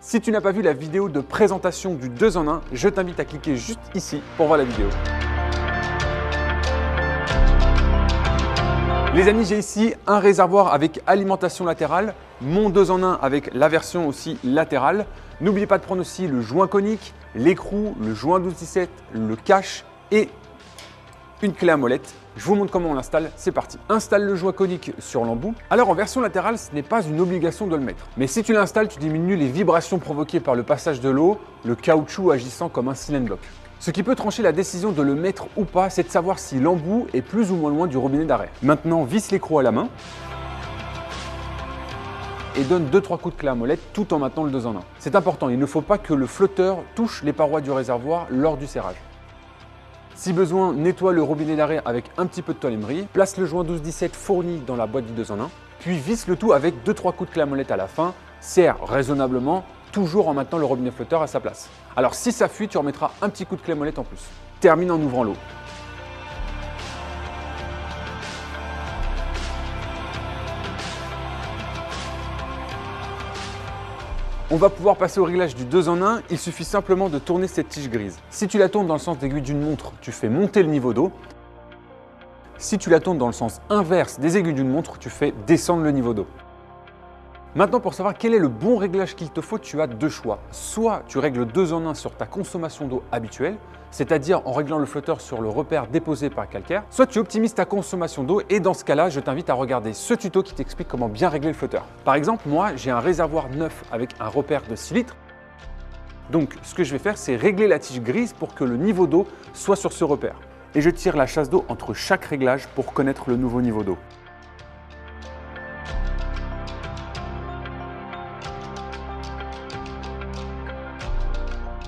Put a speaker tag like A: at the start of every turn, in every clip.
A: Si tu n'as pas vu la vidéo de présentation du 2 en 1, je t'invite à cliquer juste ici pour voir la vidéo. Les amis, j'ai ici un réservoir avec alimentation latérale, mon 2 en 1 avec la version aussi latérale. N'oubliez pas de prendre aussi le joint conique, l'écrou, le joint 12-17, le cache et une clé à molette. Je vous montre comment on l'installe, c'est parti. Installe le joint conique sur l'embout. Alors en version latérale, ce n'est pas une obligation de le mettre. Mais si tu l'installes, tu diminues les vibrations provoquées par le passage de l'eau, le caoutchouc agissant comme un silent block. Ce qui peut trancher la décision de le mettre ou pas, c'est de savoir si l'embout est plus ou moins loin du robinet d'arrêt. Maintenant, visse l'écrou à la main et donne 2-3 coups de clé à molette tout en maintenant le 2 en 1. C'est important, il ne faut pas que le flotteur touche les parois du réservoir lors du serrage. Si besoin, nettoie le robinet d'arrêt avec un petit peu de toile émery, place le joint 12-17 fourni dans la boîte du 2 en 1, puis visse le tout avec 2-3 coups de clé à molette à la fin, serre raisonnablement, toujours en maintenant le robinet flotteur à sa place. Alors si ça fuit, tu remettras un petit coup de clé à molette en plus. Termine en ouvrant l'eau. On va pouvoir passer au réglage du 2 en 1, il suffit simplement de tourner cette tige grise. Si tu la tournes dans le sens d'aiguille d'une montre, tu fais monter le niveau d'eau. Si tu la tournes dans le sens inverse des aiguilles d'une montre, tu fais descendre le niveau d'eau. Maintenant, pour savoir quel est le bon réglage qu'il te faut, tu as deux choix. Soit tu règles 2 en 1 sur ta consommation d'eau habituelle, c'est-à-dire en réglant le flotteur sur le repère déposé par calcaire, soit tu optimises ta consommation d'eau et dans ce cas-là, je t'invite à regarder ce tuto qui t'explique comment bien régler le flotteur. Par exemple, moi, j'ai un réservoir neuf avec un repère de 6 litres. Donc, ce que je vais faire, c'est régler la tige grise pour que le niveau d'eau soit sur ce repère. Et je tire la chasse d'eau entre chaque réglage pour connaître le nouveau niveau d'eau.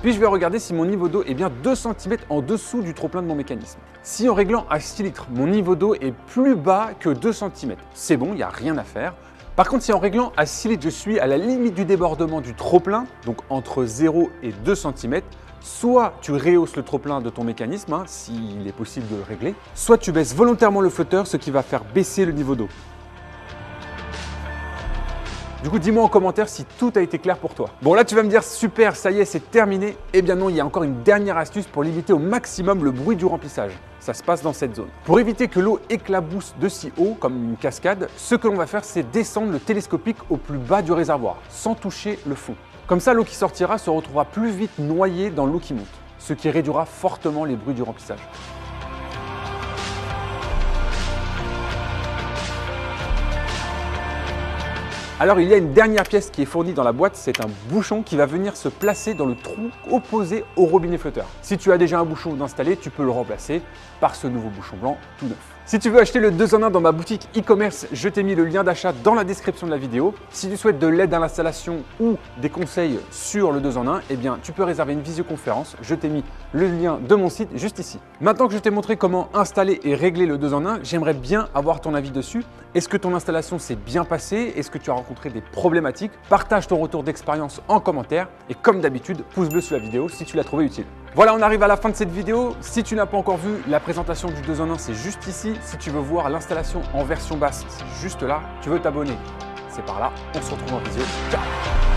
A: Puis je vais regarder si mon niveau d'eau est bien 2 cm en dessous du trop-plein de mon mécanisme. Si en réglant à 6 litres, mon niveau d'eau est plus bas que 2 cm, c'est bon, il n'y a rien à faire. Par contre, si en réglant à 6 litres, je suis à la limite du débordement du trop-plein, donc entre 0 et 2 cm, soit tu rehausses le trop-plein de ton mécanisme, s'il est possible de le régler, soit tu baisses volontairement le flotteur, ce qui va faire baisser le niveau d'eau. Du coup, dis-moi en commentaire si tout a été clair pour toi. Bon, là, tu vas me dire, super, ça y est, c'est terminé. Eh bien non, il y a encore une dernière astuce pour limiter au maximum le bruit du remplissage. Ça se passe dans cette zone. Pour éviter que l'eau éclabousse de si haut, comme une cascade, ce que l'on va faire, c'est descendre le télescopique au plus bas du réservoir, sans toucher le fond. Comme ça, l'eau qui sortira se retrouvera plus vite noyée dans l'eau qui monte, ce qui réduira fortement les bruits du remplissage. Alors il y a une dernière pièce qui est fournie dans la boîte, c'est un bouchon qui va venir se placer dans le trou opposé au robinet flotteur. Si tu as déjà un bouchon installé, tu peux le remplacer par ce nouveau bouchon blanc tout neuf. Si tu veux acheter le 2 en 1 dans ma boutique e-commerce, je t'ai mis le lien d'achat dans la description de la vidéo. Si tu souhaites de l'aide à l'installation ou des conseils sur le 2 en 1, eh bien tu peux réserver une visioconférence. Je t'ai mis le lien de mon site juste ici. Maintenant que je t'ai montré comment installer et régler le 2 en 1, j'aimerais bien avoir ton avis dessus. Est-ce que ton installation s'est bien passée? Est-ce que tu as rencontré des problématiques? Partage ton retour d'expérience en commentaire et comme d'habitude, pouce bleu sous la vidéo si tu l'as trouvé utile. Voilà, on arrive à la fin de cette vidéo. Si tu n'as pas encore vu la présentation du 2 en 1, c'est juste ici. Si tu veux voir l'installation en version basse, c'est juste là. Tu veux t'abonner, c'est par là. On se retrouve en visio. Ciao!